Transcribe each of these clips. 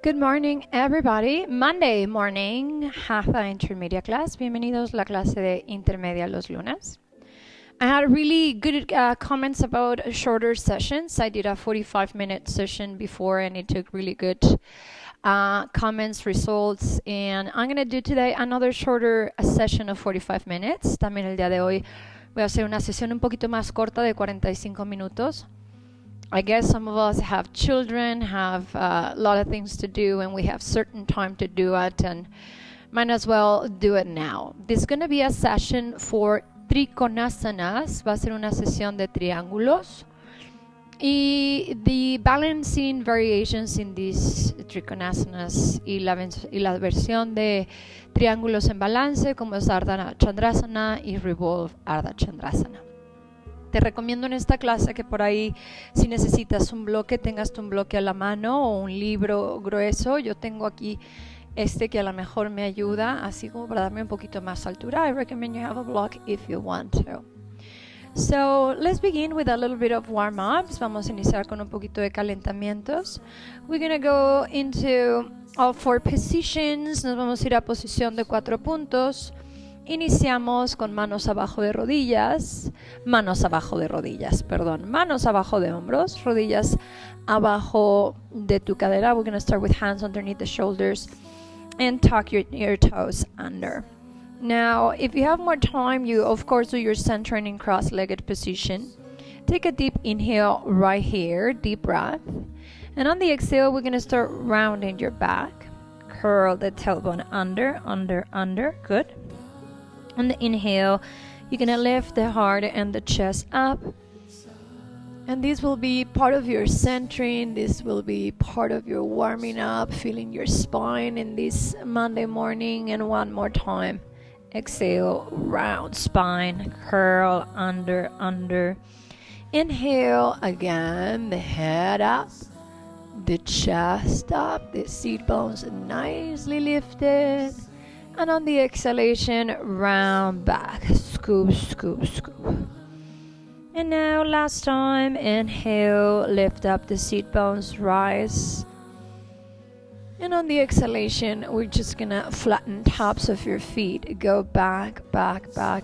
Good morning, everybody. Monday morning, Hatha Intermedia class. Bienvenidos a la clase de intermedia los lunes. I had really good comments about shorter sessions. I did a 45-minute session before, and it took really good comments, results. And I'm going to do today another shorter session of 45 minutes. También el día de hoy voy a hacer una sesión un poquito más corta de 45 minutos. I guess some of us have children, have a lot of things to do, and we have certain time to do it, and might as well do it now. This is going to be a session for triconasanas. Va a ser una sesión de triángulos. Y the balancing variations in these triconasanas y la versión de triángulos en balance, como es Ardha Chandrasana y Revolve Ardha Chandrasana. Te recomiendo en esta clase que por ahí, si necesitas un bloque, tengas un bloque a la mano o un libro grueso. Yo tengo aquí este que a lo mejor me ayuda, así como para darme un poquito más altura. I recommend you have a block if you want to. So, let's begin with a little bit of warm-ups. Vamos a iniciar con un poquito de calentamientos. We're going to go into all 4 positions. Nos vamos a ir a posición de 4 puntos. Iniciamos con manos abajo de manos abajo de hombros, rodillas abajo de tu cadera. We're going to start with hands underneath the shoulders and tuck your toes under. Now, if you have more time, you of course do your centering in cross-legged position. Take a deep inhale right here, deep breath. And on the exhale, we're going to start rounding your back. Curl the tailbone under. Good. On the inhale, you're going to lift the heart and the chest up. And this will be part of your centering. This will be part of your warming up, feeling your spine in this Monday morning. And one more time. Exhale, round spine, curl under. Inhale again, the head up, the chest up, the seat bones nicely lifted. And on the exhalation, round back, scoop. And now last time, inhale, lift up the seat bones, rise. And on the exhalation, we're just gonna flatten tops of your feet. Go back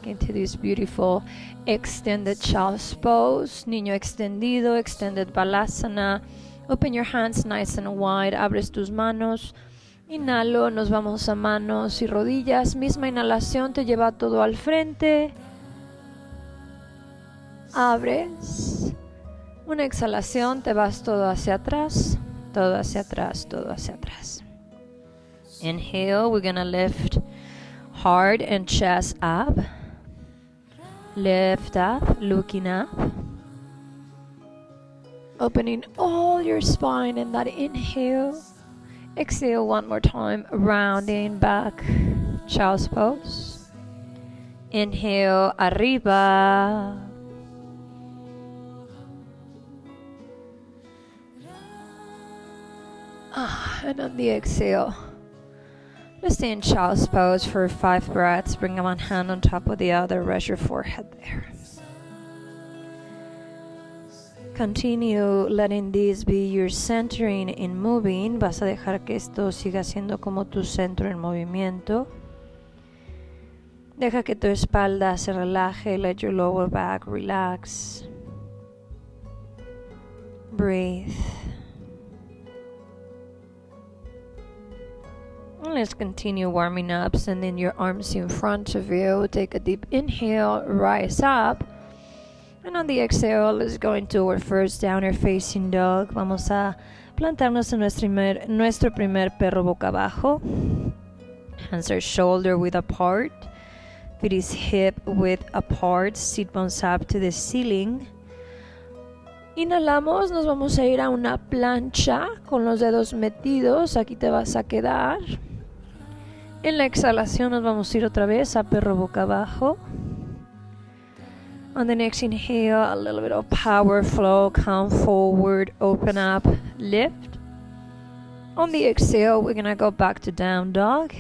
into this beautiful extended child's pose. Niño extendido, extended balasana. Open your hands nice and wide. Abres tus manos. Inhalo, nos vamos a manos y rodillas. Misma inhalación te lleva todo al frente. Abres. Una exhalación, te vas todo hacia atrás. Todo hacia atrás. Inhale, we're gonna lift heart and chest up. Lift up, looking up. Opening all your spine in that inhale. Exhale one more time, rounding back, child's pose. Inhale, arriba. And on the exhale, let's stay in child's pose for 5 breaths. Bring one hand on top of the other, rest your forehead there. Continue letting this be your centering in moving. Vas a dejar que esto siga siendo como tu centro en movimiento. Deja que tu espalda se relaje. Let your lower back relax. Breathe. And let's continue warming up. Sending your arms in front of you. Take a deep inhale. Rise up. And on the exhale, let's go into our first downward facing dog. Vamos a plantarnos en nuestro primer perro boca abajo. Hands are shoulder width apart. Feet is hip width apart. Sit bones up to the ceiling. Inhalamos, nos vamos a ir a una plancha con los dedos metidos. Aquí te vas a quedar. En la exhalación nos vamos a ir otra vez a perro boca abajo. On the next inhale, a little bit of power flow, come forward, open up, lift. On the exhale, we're gonna go back to down dog.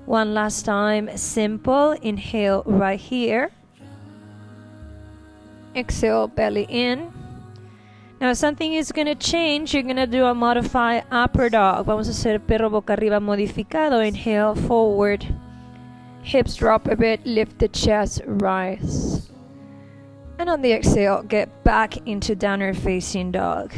One last time, simple, inhale right here. Exhale, belly in. Now something is going to change. You're going to do a modified upper dog. Vamos a hacer perro boca arriba modificado. Inhale, forward. Hips drop a bit, lift the chest, rise. And on the exhale, get back into downward facing dog.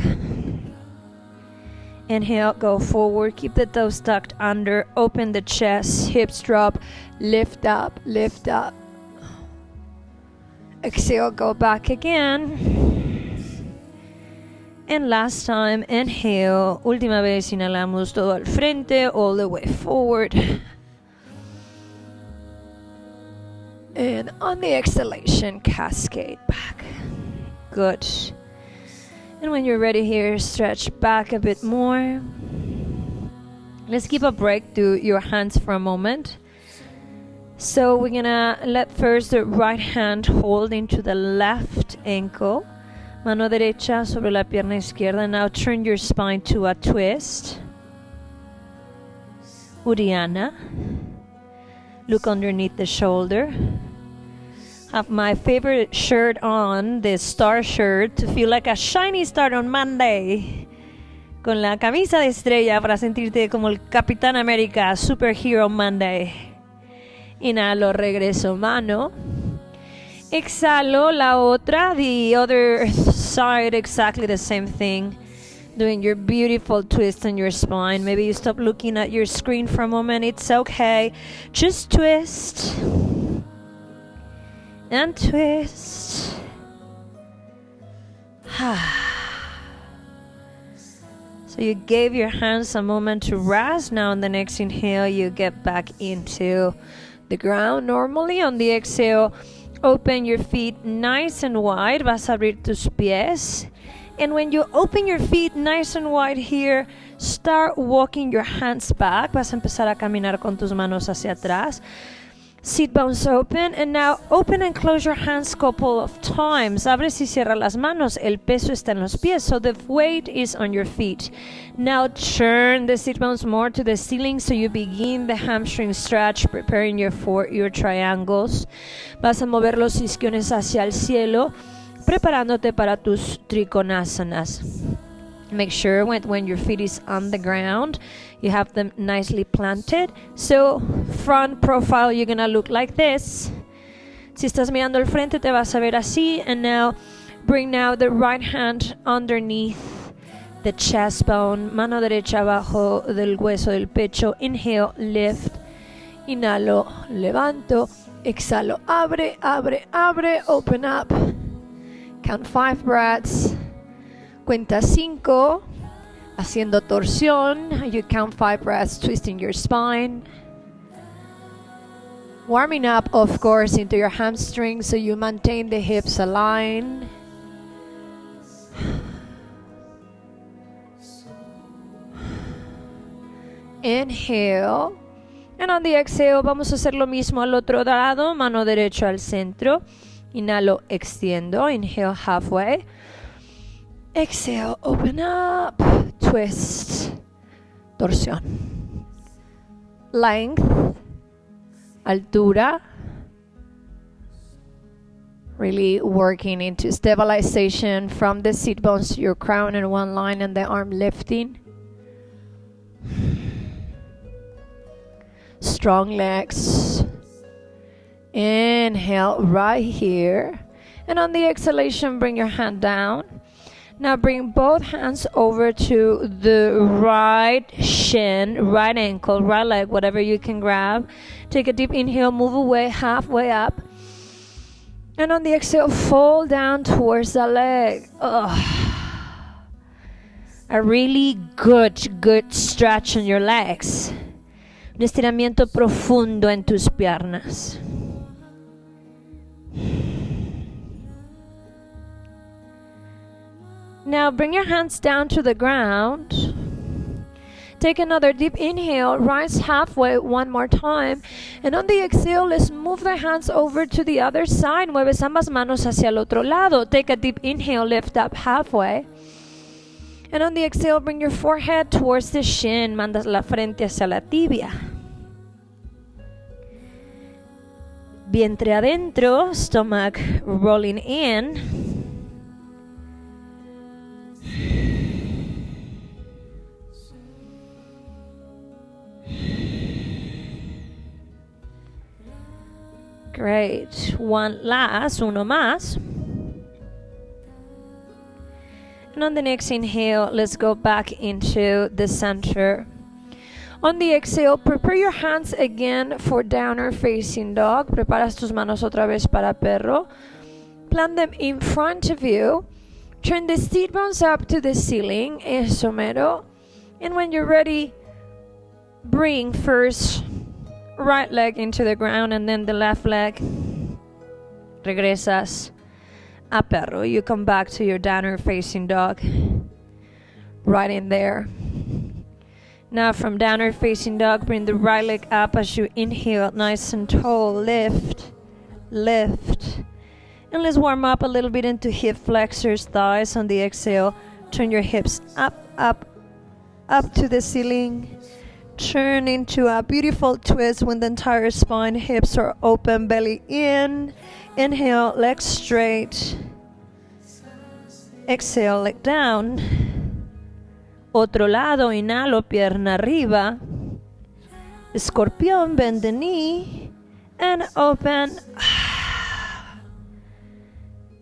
Inhale, go forward, keep the toes tucked under, open the chest, hips drop, lift up, lift up. Exhale, go back again. And last time, inhale, última vez, inhalamos todo al frente, all the way forward. And on the exhalation, cascade back. Good. And when you're ready here, stretch back a bit more. Let's give a break to your hands for a moment. So we're gonna let first the right hand hold into the left ankle. Mano derecha sobre la pierna izquierda. Now turn your spine to a twist. Uddiyana. Look underneath the shoulder. Have my favorite shirt on, the star shirt, to feel like a shiny star on Monday. Con la camisa de estrella para sentirte como el Capitán América, Superhero Monday. Inhalo, regreso mano. Exhalo, la otra, the other side, exactly the same thing. Doing your beautiful twist on your spine. Maybe you stop looking at your screen for a moment. It's okay. Just twist. And twist. So you gave your hands a moment to rest. Now on the next inhale, you get back into the ground. Normally on the exhale, open your feet nice and wide. Vas a abrir tus pies. And when you open your feet nice and wide here, start walking your hands back. Vas a empezar a caminar con tus manos hacia atrás. Sit bones open, and now open and close your hands a couple of times. Abres y cierra las manos. El peso está en los pies, so the weight is on your feet. Now turn the sit bones more to the ceiling, so you begin the hamstring stretch, preparing your triangles. Vas a mover los isquiones hacia el cielo, preparándote para tus triconasanas. Make sure when your feet is on the ground, you have them nicely planted. So front profile, you're gonna look like this. Si estás mirando al frente, te vas a ver así. And now bring now the right hand underneath the chest bone. Mano derecha abajo del hueso del pecho. Inhale, lift. Inhalo, levanto. Exhalo, abre, abre, abre. Open up. Count 5 breaths. Cuenta 5, haciendo torsión. You count 5 breaths, twisting your spine. Warming up, of course, into your hamstrings so you maintain the hips aligned. Inhale. And on the exhale, vamos a hacer lo mismo al otro lado. Mano derecha al centro. Inhalo, extiendo. Inhale, halfway. Exhale, open up, twist, torsión. Length, altura. Really working into stabilization from the sit bones to your crown in one line and the arm lifting. Strong legs. Inhale right here. And on the exhalation, bring your hand down. Now bring both hands over to the right shin, right ankle, right leg, whatever you can grab. Take a deep inhale, move away, halfway up. And on the exhale, fall down towards the leg. A really good stretch on your legs. Un estiramiento profundo en tus piernas. Now bring your hands down to the ground. Take another deep inhale, rise halfway one more time. And on the exhale, let's move the hands over to the other side. Mueves ambas manos hacia el otro lado. Take a deep inhale, lift up halfway. And on the exhale, bring your forehead towards the shin. Mandas la frente hacia la tibia. Vientre adentro, stomach rolling in. Great. Uno más. And on the next inhale, let's go back into the center. On the exhale, prepare your hands again for downward facing dog. Preparas tus manos otra vez para perro. Plant them in front of you. Turn the seat bones up to the ceiling. Eso mero. And when you're ready, bring first right leg into the ground and then the left leg. Regresas a perro. You come back to your downward facing dog. Right in there. Now from downward facing dog, bring the right leg up as you inhale, nice and tall. Lift, lift. And let's warm up a little bit into hip flexors, thighs. On the exhale, turn your hips up, up, up to the ceiling. Turn into a beautiful twist when the entire spine, hips are open, belly in. Inhale, legs straight. Exhale, leg down. Otro lado, inhalo, pierna arriba. Escorpión, bend the knee. And open.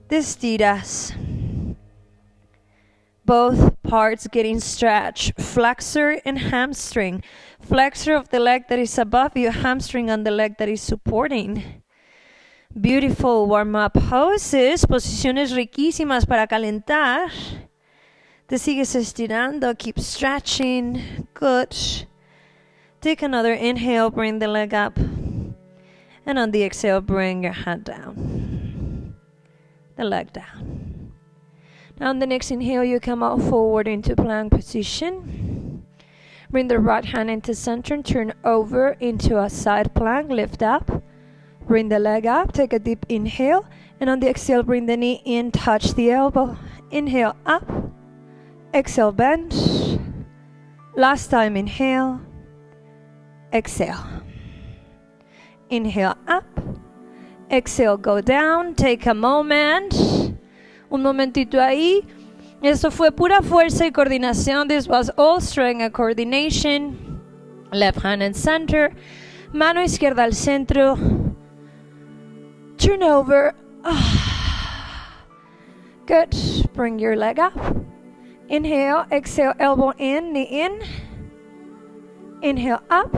Estiras. Both parts getting stretched. Flexor and hamstring. Flexor of the leg that is above you, hamstring on the leg that is supporting. Beautiful warm-up poses. Posiciones riquísimas para calentar. Te sigues estirando. Keep stretching. Good. Take another inhale. Bring the leg up. And on the exhale, bring your head down. The leg down. Now on the next inhale, you come out forward into plank position. Bring the right hand into center and turn over into a side plank. Lift up. Bring the leg up. Take a deep inhale. And on the exhale, bring the knee in. Touch the elbow. Inhale up. Exhale, bend. Last time, inhale. Exhale. Inhale up. Exhale, go down. Take a moment. Un momentito ahí. Esto fue pura fuerza y coordinación. This was all strength and coordination. Left hand in center. Mano izquierda al centro. Turn over. Good. Bring your leg up. Inhale. Exhale. Elbow in. Knee in. Inhale up.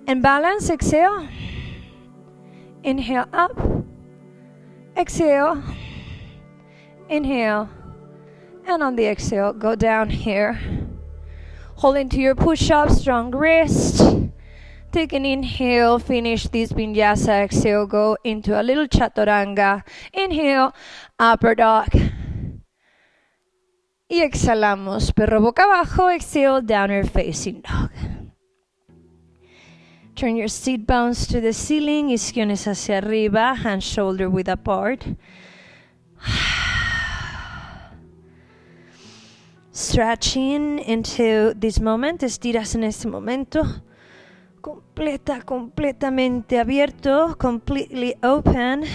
And balance. Exhale. Inhale up. Exhale. Inhale. And on the exhale, go down here. Hold into your push-up, strong wrist. Take an inhale, finish this vinyasa. Exhale, go into a little chaturanga. Inhale, upper dog. Y exhalamos, perro boca abajo. Exhale, downward facing dog. Turn your seat bones to the ceiling. Isquiones hacia arriba, hands shoulder width apart. Stretching into this moment. Estiras en este momento. Completamente abierto. Completely open.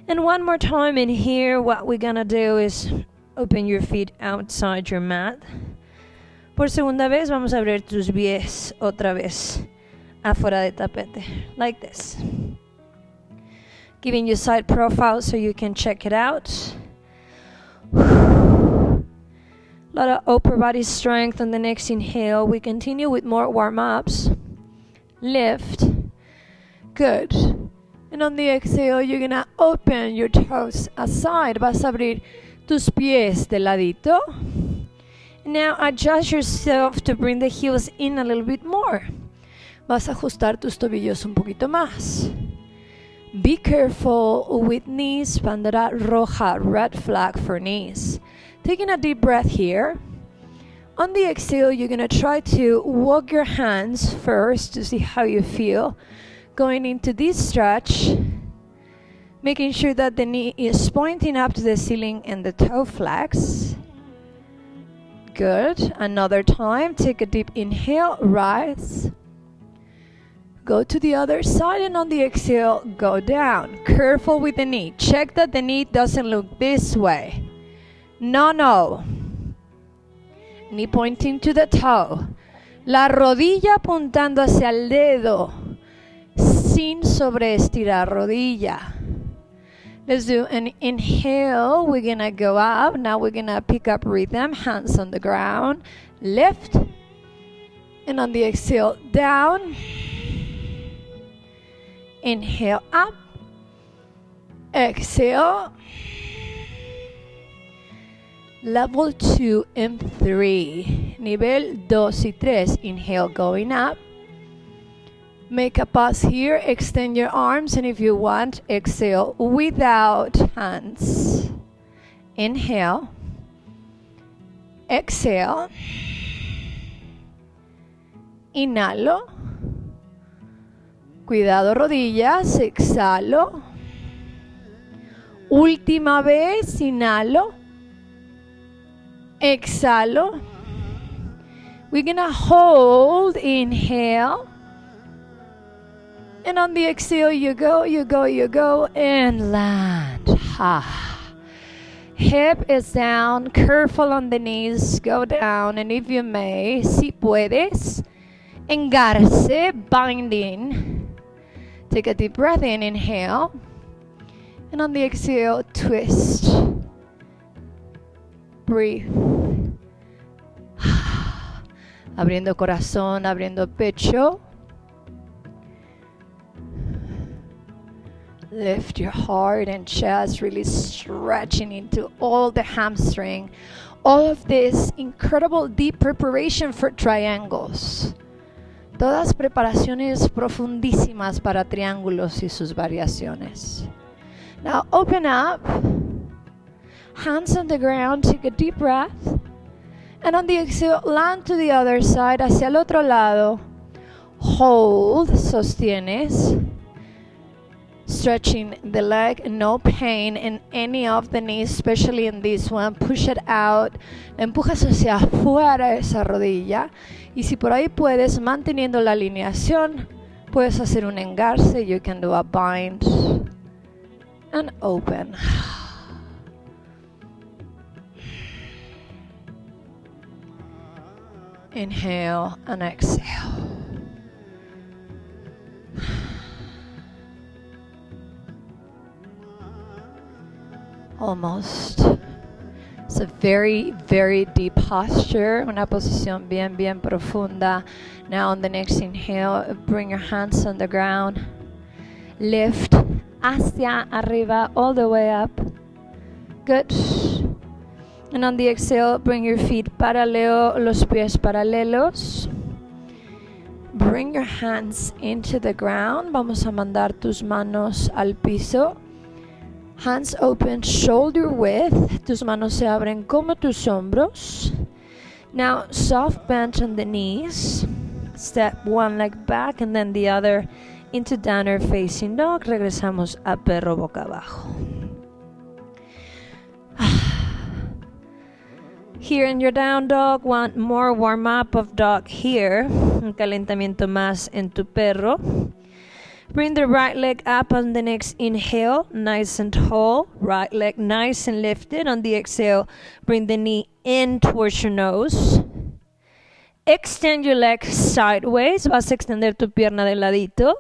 And one more time in here, what we're gonna do is open your feet outside your mat. Por segunda vez, vamos a abrir tus pies otra vez afuera de tapete. Like this. Giving you side profile so you can check it out. A lot of upper body strength on the next inhale. We continue with more warm-ups. Lift. Good. And on the exhale, you're going to open your toes aside. Vas a abrir tus pies de ladito. Now adjust yourself to bring the heels in a little bit more. Vas a ajustar tus tobillos un poquito más. Be careful with knees. Bandera roja, red flag for knees. Taking a deep breath here. On the exhale, you're going to try to walk your hands first to see how you feel. Going into this stretch. Making sure that the knee is pointing up to the ceiling and the toe flex. Good. Another time. Take a deep inhale. Rise. Go to the other side, and on the exhale, go down. Careful with the knee. Check that the knee doesn't look this way. No. Knee pointing to the toe. La rodilla apuntando hacia el dedo. sin sobreestirar rodilla. Let's do an inhale. We're going to go up. Now we're going to pick up rhythm. Hands on the ground. Lift. And on the exhale, down. Inhale, up. Exhale. Level 2 and 3. Nivel 2 y 3. Inhale, going up. Make a pause here. Extend your arms, and if you want, exhale without hands. Inhale. Exhale. Inhalo. Cuidado rodillas. Exhalo. Última vez. Inhalo. Exhalo. We're gonna hold. Inhale. And on the exhale, you go, you go, you go, and land. Hip is down, careful on the knees, go down, and if you may, si puedes, engarce, binding. Take a deep breath in, inhale. And on the exhale, twist. Breathe. Abriendo corazón, abriendo pecho. Lift your heart and chest, really stretching into all the hamstring. All of this incredible deep preparation for triangles. Todas preparaciones profundísimas para triángulos y sus variaciones. Now open up. Hands on the ground, take a deep breath. And on the exhale, land to the other side, hacia el otro lado. Hold, sostienes. Stretching the leg, no pain in any of the knees, especially in this one. Push it out. Empujas hacia afuera esa rodilla. Y si por ahí puedes, manteniendo la alineación, puedes hacer un engarce. You can do a bind and open. Inhale and exhale. Almost. It's a very, very deep posture. Una posición bien, bien profunda. Now on the next inhale, bring your hands on the ground. Lift hacia arriba, all the way up. Good. And on the exhale, bring your feet paralelo, los pies paralelos. Bring your hands into the ground. Vamos a mandar tus manos al piso. Hands open, shoulder width. Tus manos se abren como tus hombros. Now, soft bend on the knees. Step one leg back and then the other into downward facing dog. Regresamos a perro boca abajo. Here in your down dog, one more warm up of dog here. Un calentamiento más en tu perro. Bring the right leg up on the next inhale, nice and tall. Right leg nice and lifted. On the exhale, bring the knee in towards your nose. Extend your leg sideways. Vas a extender tu pierna de ladito.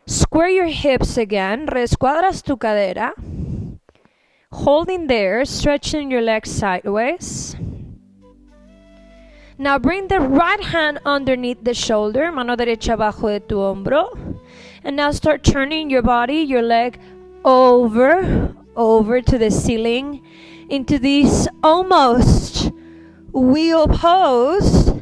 Square your hips again. Rescuadras tu cadera. Holding there, stretching your legs sideways. Now bring the right hand underneath the shoulder, mano derecha abajo de tu hombro. And now start turning your body, your leg over to the ceiling into this almost wheel pose.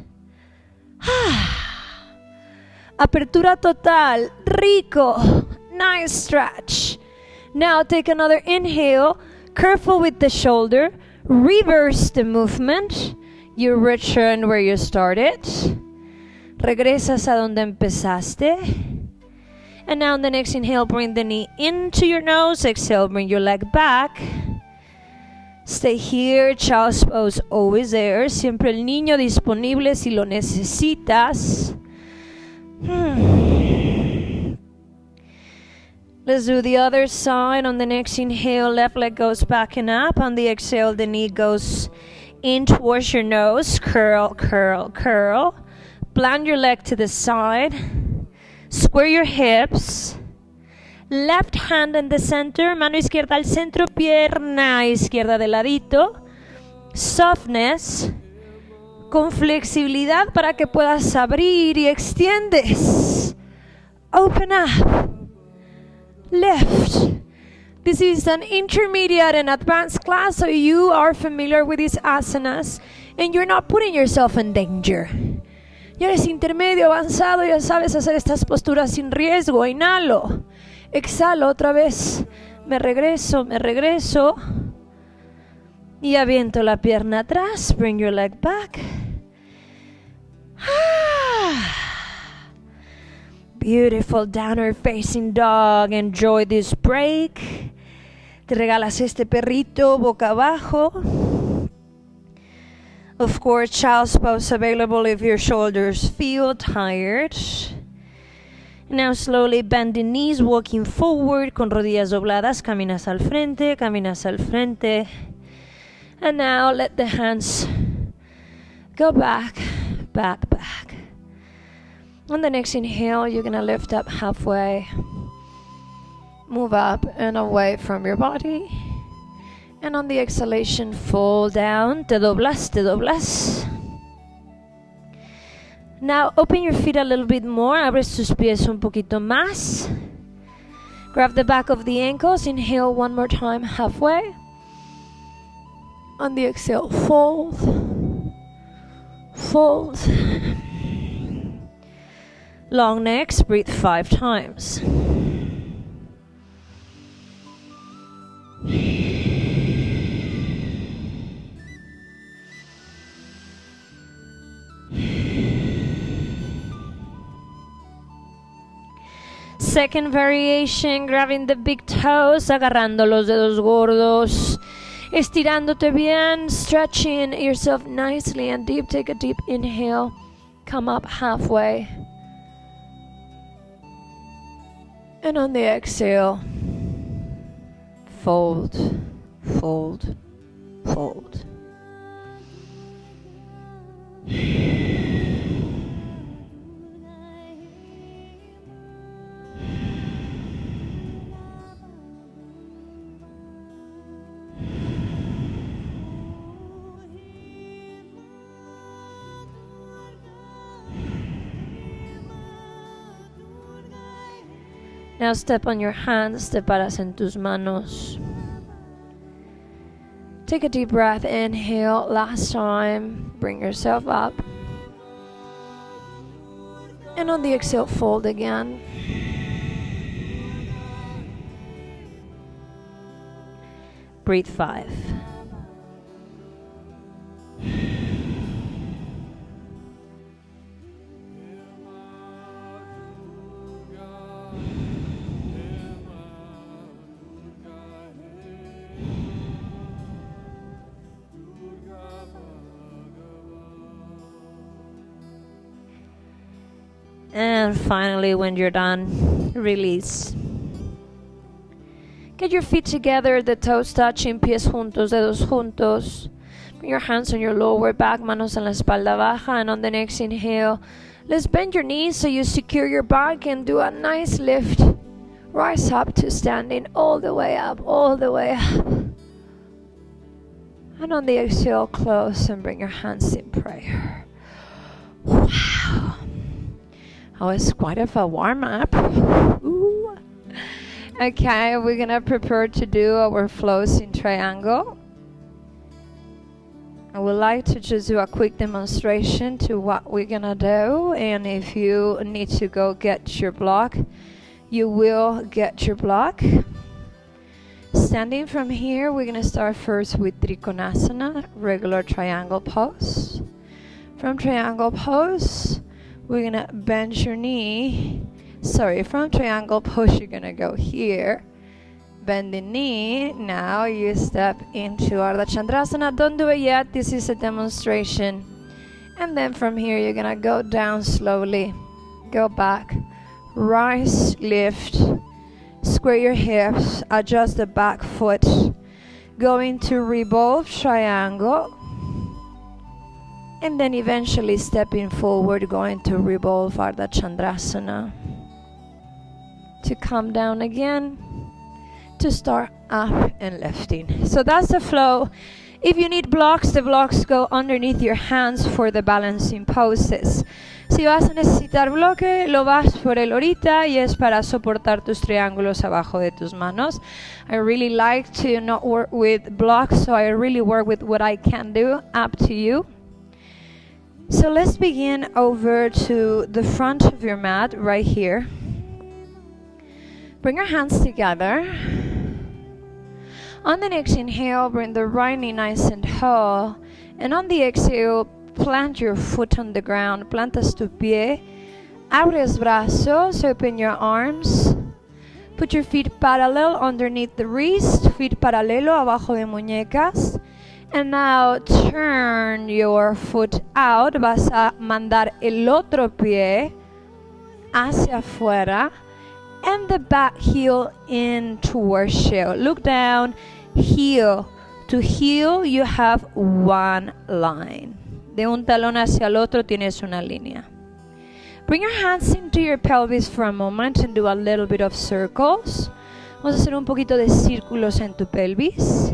Apertura total, rico, nice stretch. Now take another inhale, careful with the shoulder, reverse the movement. You return where you started. Regresas a donde empezaste. And now on the next inhale, bring the knee into your nose. Exhale, bring your leg back. Stay here, child's pose always there. Siempre el niño disponible si lo necesitas. Let's do the other side. On the next inhale, left leg goes back and up. On the exhale, the knee goes in towards your nose. Curl, curl, curl. Plant your leg to the side. Square your hips. Left hand in the center, mano izquierda al centro, pierna izquierda de ladito. Softness, con flexibilidad para que puedas abrir y extiendes. Open up. Lift. This is an intermediate and advanced class, so you are familiar with these asanas and you're not putting yourself in danger. Ya eres intermedio, avanzado, ya sabes hacer estas posturas sin riesgo. Inhalo. Exhalo otra vez. Me regreso. Y aviento la pierna atrás. Bring your leg back. Beautiful downward facing dog. Enjoy this break. Te regalas este perrito boca abajo. Of course, child's pose available if your shoulders feel tired. Now slowly bend the knees, walking forward con rodillas dobladas. Caminas al frente. And now let the hands go back. On the next inhale, you're going to lift up halfway. Move up and away from your body. And on the exhalation, fall down. Te doblas. Now open your feet a little bit more. Abres tus pies un poquito más. Grab the back of the ankles. Inhale one more time, halfway. On the exhale, fold. Long necks, breathe 5 times. Second variation, grabbing the big toes, agarrando los dedos gordos, estirándote bien, stretching yourself nicely and deep. Take a deep inhale, come up halfway. And on the exhale, fold. Now step on your hands, te paras en tus manos. Take a deep breath, inhale, last time, bring yourself up. And on the exhale, fold again. Breathe 5. And finally, when you're done, release. Get your feet together, the toes touching, pies juntos, dedos juntos. Bring your hands on your lower back, manos en la espalda baja. And on the next inhale, let's bend your knees so you secure your back and do a nice lift. Rise up to standing all the way up. And on the exhale, close and bring your hands in prayer. Wow. That was quite of a warm-up. Ooh. Okay, we're going to prepare to do our flows in triangle. I would like to just do a quick demonstration to what we're going to do. And if you need to go get your block, you will get your block. Standing from here, we're going to start first with Trikonasana, regular triangle pose. From triangle pose, we're going to bend your knee. From triangle pose, you're going to go here. Bend the knee. Now you step into Ardha Chandrasana. Don't do it yet. This is a demonstration. And then from here, you're going to go down slowly. Go back. Rise, lift. Square your hips. Adjust the back foot. Go into revolve triangle. And then eventually stepping forward, going to revolve Ardha Chandrasana. to come down again, to start up and lifting. So that's the flow. If you need blocks, the blocks go underneath your hands for the balancing poses. Si vas a necesitar bloque, lo vas por él ahorita y es para soportar tus triángulos abajo de tus manos. I really like to not work with blocks, so I really work with what I can do, up to you. So let's begin over to the front of your mat right here. Bring your hands together. On the next inhale, bring the right knee nice and tall. And on the exhale, plant your foot on the ground. Plantas tu pie. Abres brazos, open your arms. Put your feet parallel underneath the wrist. Feet paralelo abajo de muñecas. And now turn your foot out. Vas a mandar el otro pie hacia afuera. And the back heel in towards heel. Look down, heel. To heel, you have one line. De un talón hacia el otro tienes una línea. Bring your hands into your pelvis for a moment and do a little bit of circles. Vamos a hacer un poquito de círculos en tu pelvis.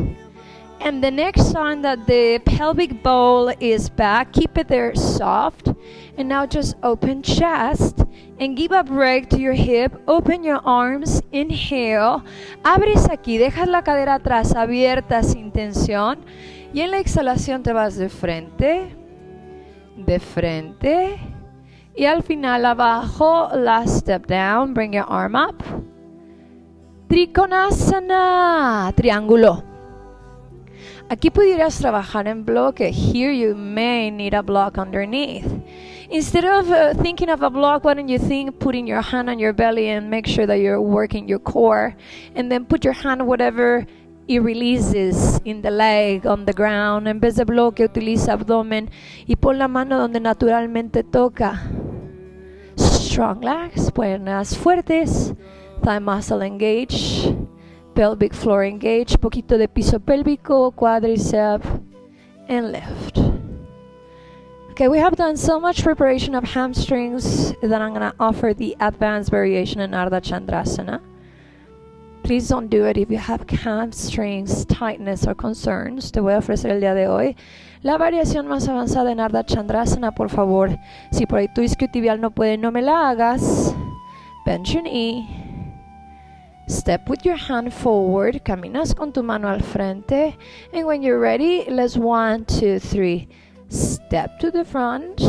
And the next time that the pelvic bowl is back, keep it there soft. And now just open chest and give a break to your hip. Open your arms, inhale. Abres aquí, dejas la cadera atrás abierta sin tensión. Y en la exhalación te vas de frente. Y al final abajo, last step down, bring your arm up. Trikonasana, triángulo. Aquí pudieras trabajar en bloque. Here you may need a block underneath. Instead of thinking of a block, why don't you think putting your hand on your belly and make sure that you're working your core. And then put your hand whatever it releases in the leg, on the ground. En vez de bloque, utiliza abdomen y pon la mano donde naturalmente toca. Strong legs, piernas fuertes, thigh muscle engage, pelvic floor engage, poquito de piso pélvico, quadricep, and lift. Okay, we have done so much preparation of hamstrings that I'm going to offer the advanced variation in Ardha Chandrasana. Please don't do it if you have hamstrings, tightness, or concerns. Te voy a ofrecer el día de hoy la variación más avanzada en Ardha Chandrasana, por favor. Si por ahí tu isquiotibial no puede, no me la hagas. Bend your knee. Step with your hand forward. Caminas con tu mano al frente. And when you're ready, let's 1, 2, 3. Step to the front.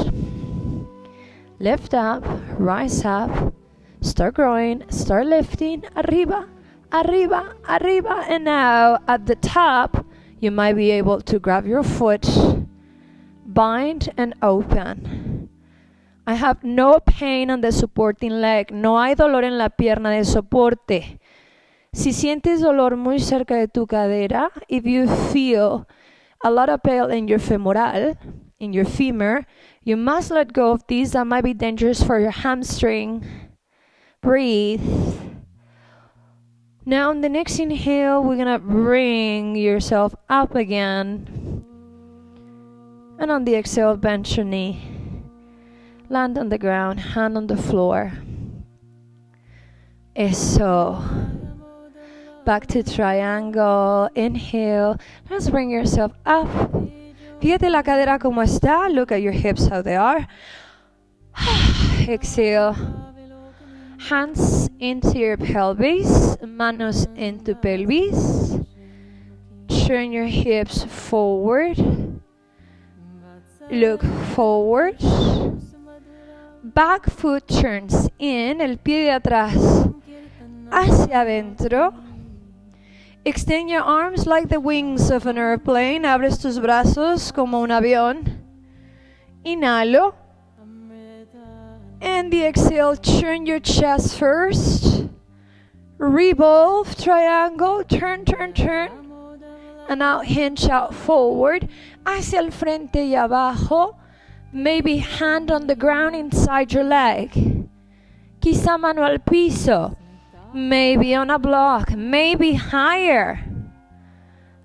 Lift up. Rise up. Start growing. Start lifting. Arriba. Arriba. Arriba. And now at the top, you might be able to grab your foot. Bind and open. I have no pain on the supporting leg. No hay dolor en la pierna de soporte. Si sientes dolor muy cerca de tu cadera, if you feel a lot of pain in your femoral, in your femur, you must let go of these. That might be dangerous for your hamstring. Breathe. Now on the next inhale, we're going to bring yourself up again. And on the exhale, bend your knee. Land on the ground, hand on the floor. Eso. Back to triangle. Inhale. Let's bring yourself up. Fíjate la cadera como está. Look at your hips, how they are. Exhale. Hands into your pelvis. Manos into pelvis. Turn your hips forward. Look forward. Back foot turns in. El pie de atrás hacia adentro. Extend your arms like the wings of an airplane. Abres tus brazos como un avión. Inhalo. And the exhale, turn your chest first. Revolve, triangle, turn. And now hinge out forward. Hacia el frente y abajo. Maybe hand on the ground inside your leg. Quizá mano al piso. Maybe on a block, maybe higher,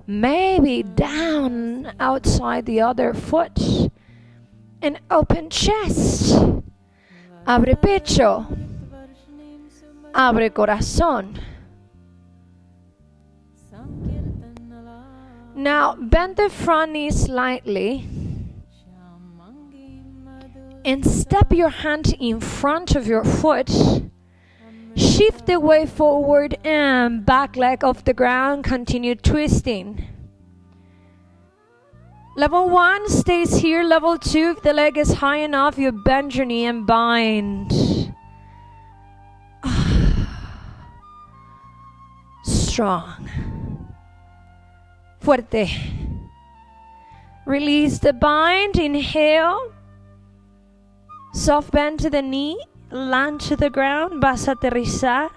maybe down outside the other foot. And open chest. Abre pecho. Abre corazón. Now, bend the front knee slightly and step your hand in front of your foot. Shift the weight forward and back leg off the ground. Continue twisting. Level 1 stays here. Level 2, if the leg is high enough, you bend your knee and bind. Strong. Fuerte. Release the bind. Inhale. Soft bend to the knee. Land to the ground. Vas a aterrizar.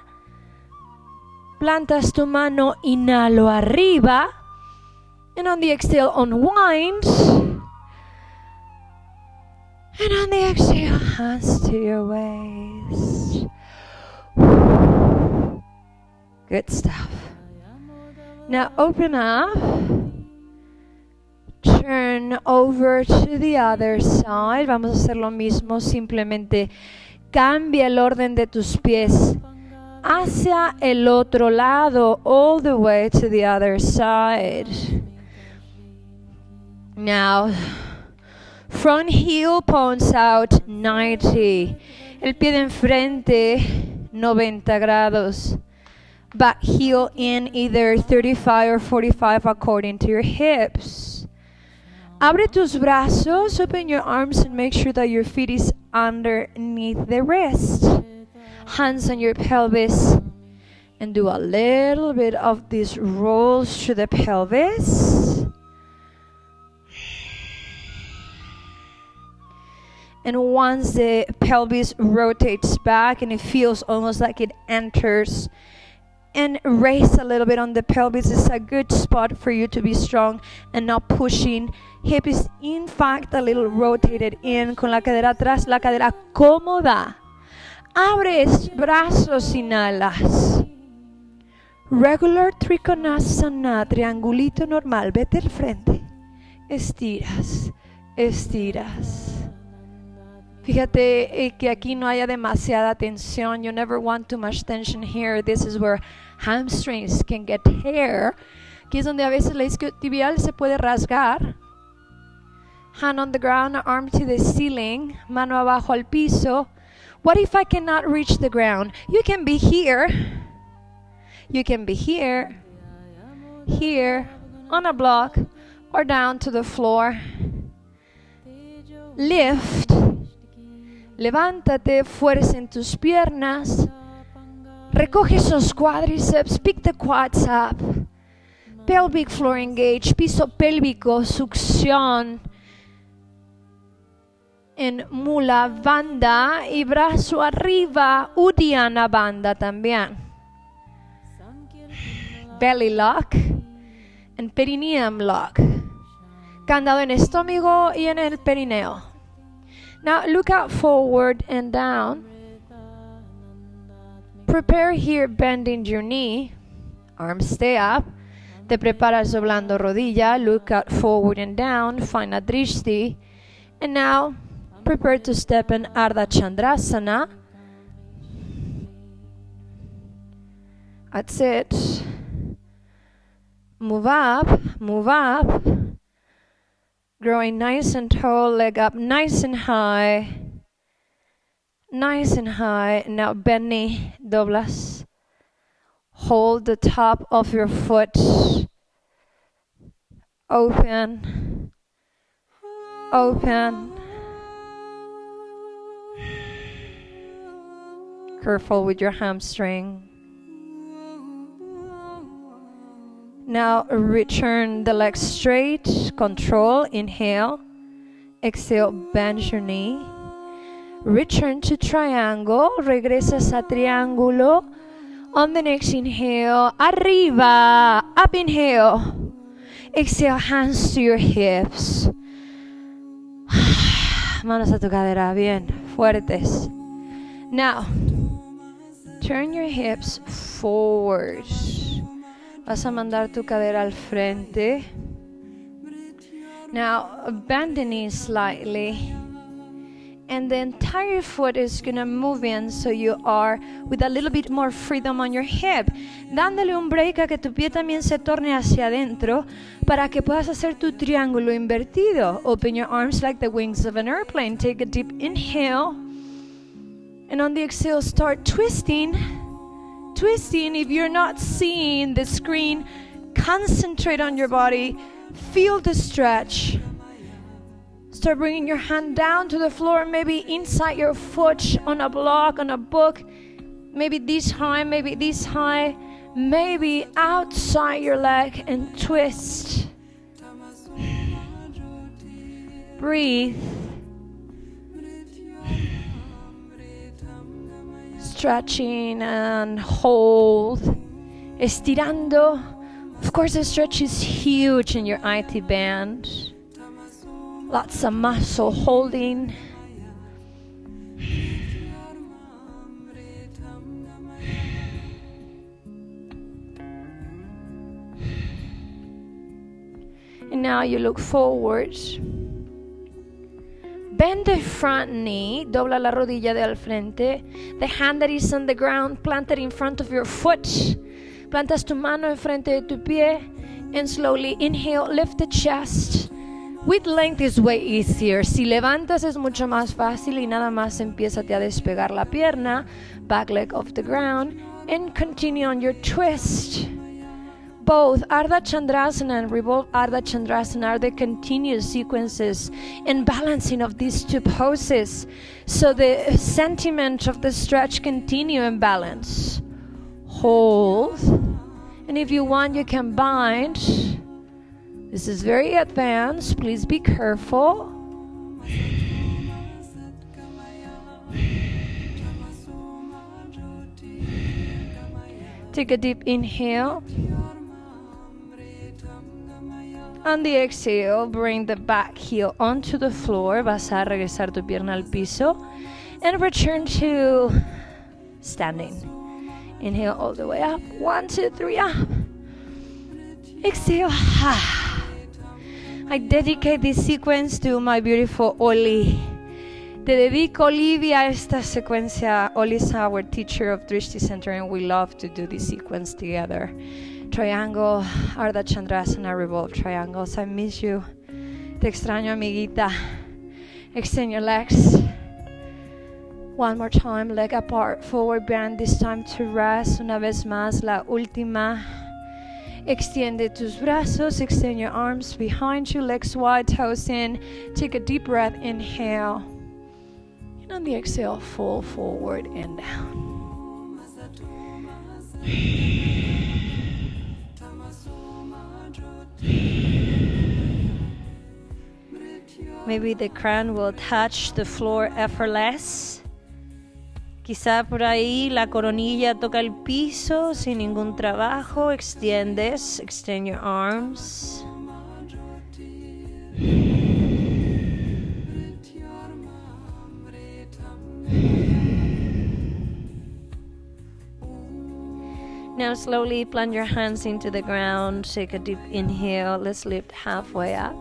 Plantas tu mano. Inhalo arriba. And on the exhale, unwind. And on the exhale, hands to your waist. Good stuff. Now open up. Turn over to the other side. Vamos a hacer lo mismo. Simplemente cambia el orden de tus pies hacia el otro lado. All the way to the other side. Now, front heel pawns out 90. El pie de enfrente 90 grados. Back heel in either 35 or 45 according to your hips. Abre tus brazos, open your arms and make sure that your feet is underneath the wrist. Hands on your pelvis and do a little bit of these rolls to the pelvis. And once the pelvis rotates back and it feels almost like it enters and raise a little bit on the pelvis, is a good spot for you to be strong and not pushing. Hip is in fact a little rotated in, con la cadera atrás, la cadera cómoda. Abres brazos, inhalas. Regular Trikonasana, triangulito normal, vete al frente. Estiras, estiras. Fíjate que aquí no haya demasiada tensión. You never want too much tension here. This is where hamstrings can get hair. Aquí es donde a veces la isquiotibial se puede rasgar. Hand on the ground, arm to the ceiling, mano abajo al piso. What if I cannot reach the ground? You can be here. You can be here, here, on a block, or down to the floor. Lift. Levántate, fuerza en tus piernas. Recoge esos cuádriceps, pick the quads up. Pelvic floor engage, piso pélvico, succión. En mula banda y brazo arriba, udiana banda también. Belly lock and perineum lock. Candado en estómago y en el perineo. Now look out forward and down. Prepare here, bending your knee. Arms stay up. Te preparas doblando rodilla. Look out forward and down. Find a drishti. And now prepare to step in Ardha Chandrasana. That's it. Move up, move up. Growing nice and tall, leg up nice and high. Nice and high. Now bend knee, doblas. Hold the top of your foot. Open. Open. Careful with your hamstring. Now return the legs straight. Control. Inhale. Exhale. Bend your knee. Return to triangle. Regresas a triángulo. On the next inhale. Arriba. Up inhale. Exhale. Hands to your hips. Manos a tu cadera. Bien. Fuertes. Now, turn your hips forward. Vas a mandar tu cadera al frente. Now, bend the knees slightly. and the entire foot is gonna move in, so you are with a little bit more freedom on your hip, dándole un break a que tu pie también se torne hacia adentro para que puedas hacer tu triángulo invertido. Open your arms like the wings of an airplane. Take a deep inhale, and on the exhale start twisting. If you're not seeing the screen, concentrate on your body, feel the stretch. Start bringing your hand down to the floor, maybe inside your foot, on a block, on a book, maybe this high, maybe outside your leg, and twist. Breathe. Stretching and hold. Estirando. Of course, the stretch is huge in your IT band. Lots of muscle holding. And now you look forward. Bend the front knee, dobla la rodilla de al frente. The hand that is on the ground, planted in front of your foot. Plantas tu mano enfrente de tu pie. And slowly inhale, lift the chest. With length is way easier. Si levantas es mucho más fácil y nada más empiézate a despegar la pierna, back leg off the ground, and continue on your twist. Both Ardha Chandrasana and Revolve Ardha Chandrasana are the continuous sequences and balancing of these two poses. So the sentiment of the stretch continue in balance. Hold. And if you want, you can bind. This is very advanced. Please be careful. Take a deep inhale. On the exhale, bring the back heel onto the floor. Vas a regresar tu pierna al piso. And return to standing. Inhale all the way up. 1, 2, 3, up. Exhale. I dedicate this sequence to my beautiful Oli. Te dedico, Olivia, esta secuencia. Oli is our teacher of Drishti Center, and we love to do this sequence together. Triangle, Ardha Chandrasana, Revolve triangles. I miss you. Te extraño, amiguita. Extend your legs. One more time, leg apart, forward bend, this time to rest. Una vez más, la última. Extiende tus brazos, extend your arms behind you, legs wide, toes in. Take a deep breath, inhale. And on the exhale, fall forward and down. Maybe the crown will touch the floor effortless. Quizá por ahí la coronilla toca el piso sin ningún trabajo. Extiendes, extend your arms. Now slowly plant your hands into the ground. Take a deep inhale. Let's lift halfway up.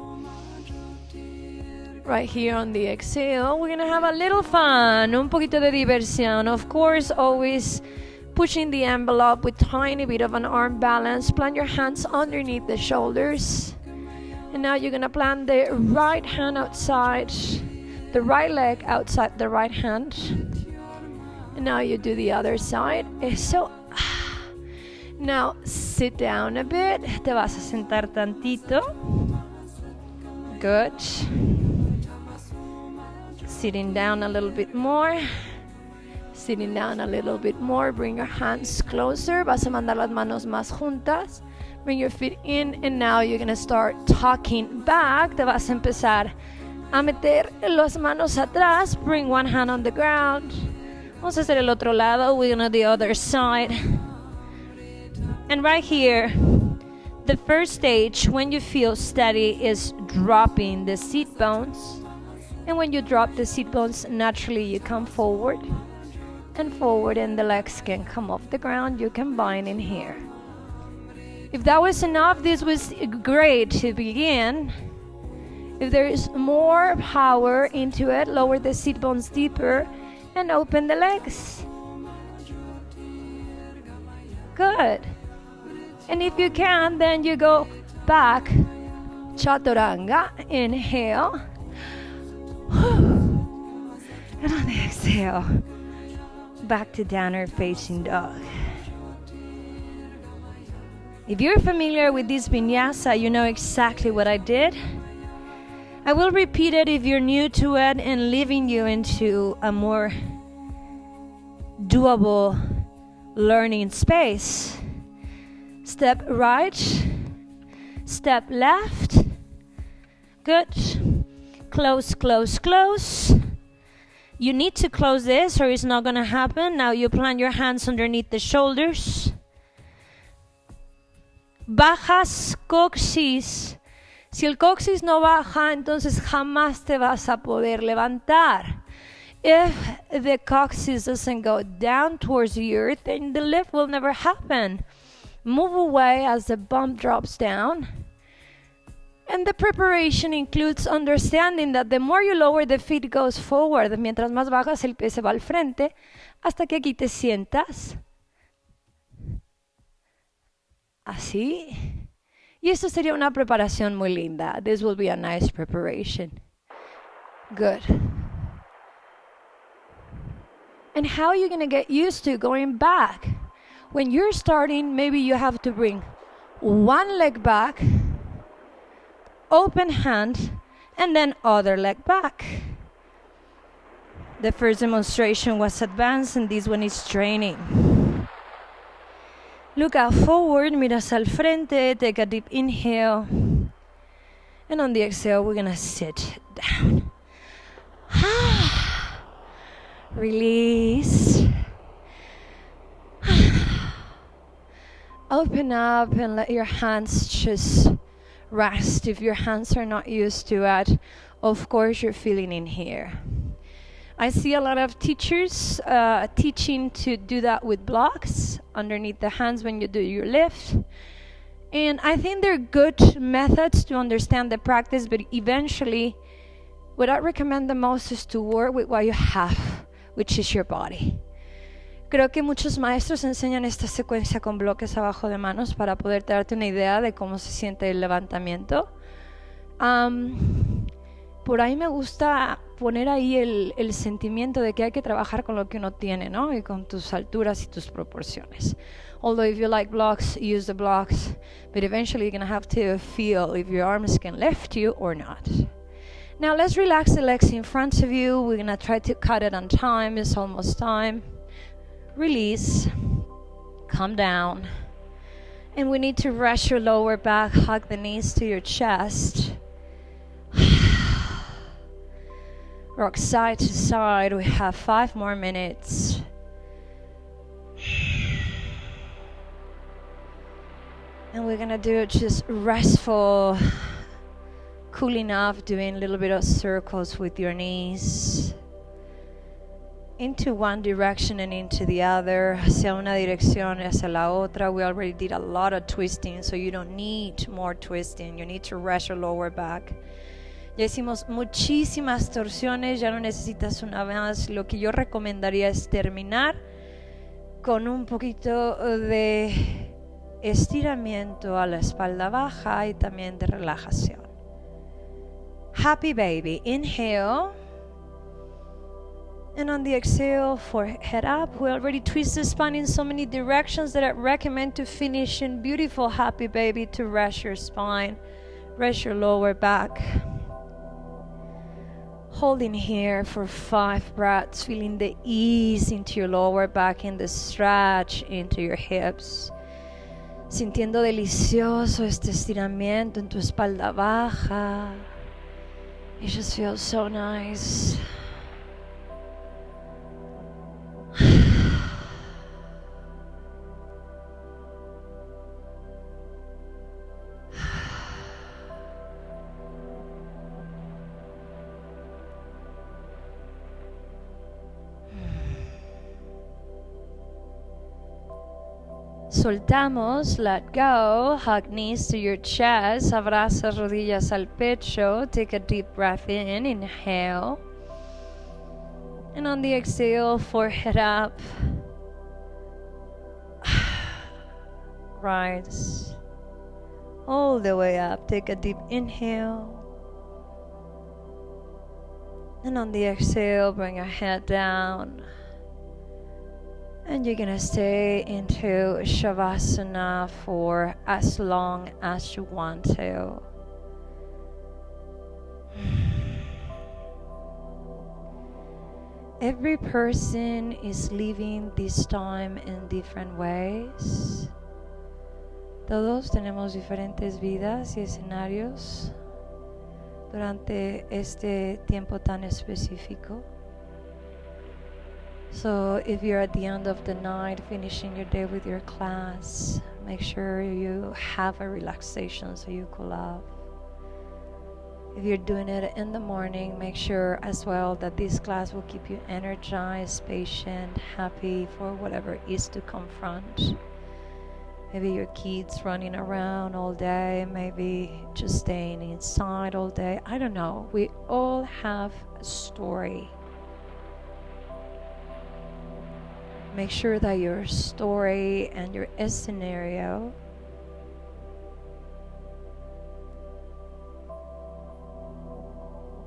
Right here on the exhale, we're gonna have a little fun, un poquito de diversión. Of course, always pushing the envelope with tiny bit of an arm balance. Plant your hands underneath the shoulders. And now you're gonna plant the right hand outside, the right leg outside the right hand. And now you do the other side. So, now sit down a bit. Te vas a sentar tantito. Good. Sitting down a little bit more. Sitting down a little bit more. Bring your hands closer. Vas a mandar las manos más juntas. Bring your feet in, and now you're gonna start talking back. Te vas a empezar a meter las manos atrás. Bring one hand on the ground. Vamos a hacer el otro lado. We're gonna do the other side. And right here, the first stage, when you feel steady, is dropping the seat bones. And when you drop the seat bones, naturally you come forward, and the legs can come off the ground. You can bind in here. If that was enough, this was great to begin. If there is more power into it, lower the seat bones deeper and open the legs. Good. And if you can, then you go back, chaturanga, inhale. And on the exhale, back to downward facing dog. If you're familiar with this vinyasa, you know exactly what I did. I will repeat it if you're new to it and leading you into a more doable learning space. Step right, step left. Good. Close, close, close. You need to close this or it's not going to happen. Now you plant your hands underneath the shoulders. Bajas coxis. Si el coxis no baja, entonces jamás te vas a poder levantar. If the coccyx doesn't go down towards the earth, then the lift will never happen. Move away as the bump drops down. And the preparation includes understanding that the more you lower, the feet goes forward. Mientras más bajas, el pie se va al frente hasta que aquí te sientas. Así. Y esto sería una preparación muy linda. This will be a nice preparation. Good. And how are you going to get used to going back? When you're starting, maybe you have to bring one leg back, open hand, and then other leg back. The first demonstration was advanced, and this one is training. Look out forward, miras al frente, take a deep inhale. And on the exhale, we're gonna sit down. Release. Open up and let your hands just rest. If your hands are not used to it, of course you're feeling in here. I see a lot of teachers teaching to do that with blocks underneath the hands when you do your lift. And I think they're good methods to understand the practice, but eventually what I recommend the most is to work with what you have, which is your body. Creo que muchos maestros enseñan esta secuencia con bloques abajo de manos para poder darte una idea de cómo se siente el levantamiento. Por ahí me gusta poner ahí el sentimiento de que hay que trabajar con lo que uno tiene, ¿no? Y con tus alturas y tus proporciones. Although if you like blocks, use the blocks, but eventually you're going to have to feel if your arms can lift you or not. Now let's relax the legs in front of you. We're going to try to cut it on time. It's almost time. Release. Come down. And we need to rest your lower back, hug the knees to your chest. Rock side to side. We have 5 more minutes. And we're gonna do just restful, cooling off, doing a little bit of circles with your knees. Into one direction and into the other, hacia una dirección y hacia la otra. We already did a lot of twisting, so you don't need more twisting. You need to rest your lower back. Ya hicimos muchísimas torsiones, ya no necesitas una más. Lo que yo recomendaría es terminar con un poquito de estiramiento a la espalda baja y también de relajación. Happy baby. Inhale. And on the exhale, forehead up. We already twist the spine in so many directions that I recommend to finish in beautiful happy baby to rest your spine, rest your lower back. Holding here for 5 breaths, feeling the ease into your lower back and the stretch into your hips. Sintiendo delicioso este estiramiento en tu espalda baja. It just feels so nice. soltamos, let go, hug knees to your chest, abraza rodillas al pecho, take a deep breath in, inhale. And on the exhale, forehead up. Rise all the way up. Take a deep inhale. And on the exhale, bring your head down. And you're gonna stay into Shavasana for as long as you want to. Every person is living this time in different ways. Todos tenemos diferentes vidas y escenarios durante este tiempo tan específico. So if you're at the end of the night finishing your day with your class, make sure you have a relaxation so you cool off. If you're doing it in the morning, make sure as well that this class will keep you energized, patient, happy for whatever is to confront. Maybe your kids running around all day, maybe just staying inside all day. I don't know. We all have a story. Make sure that your story and your scenario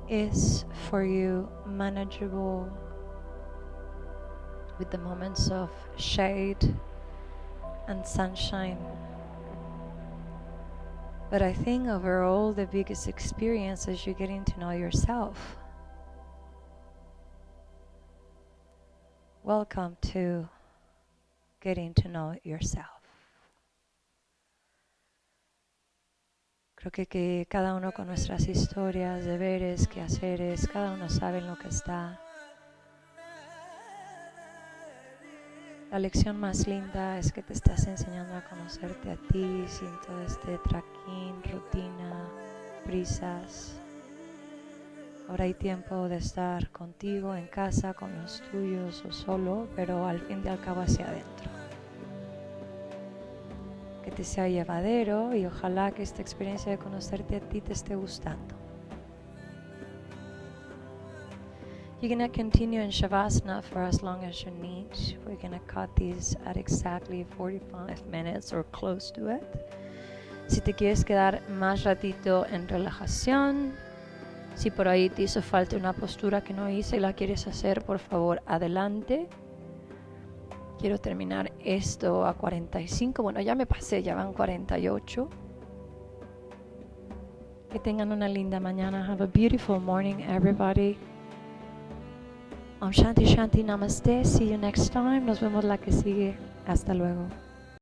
is for you manageable with the moments of shade and sunshine. But I think overall the biggest experience is you getting to know yourself. Welcome to getting to know yourself. Creo que cada uno con nuestras historias, deberes, quehaceres, cada uno sabe en lo que está. La lección más linda es que te estás enseñando a conocerte a ti sin todo este traquín, rutina, prisas. Ahora hay tiempo de estar contigo en casa, con los tuyos o solo, pero al fin y al cabo hacia adentro. Que te sea llevadero y ojalá que esta experiencia de conocerte a ti te esté gustando. You're going to continue in Shavasana for as long as you need. We're going to cut these at exactly 45 minutes or close to it. Si te quieres quedar más ratito en relajación, si por ahí te hizo falta una postura que no hice y la quieres hacer, por favor, adelante. Quiero terminar esto a 45. Bueno, ya me pasé, ya van 48. Que tengan una linda mañana. Have a beautiful morning, everybody. Om Shanti Shanti Namaste. See you next time. Nos vemos la que sigue. Hasta luego.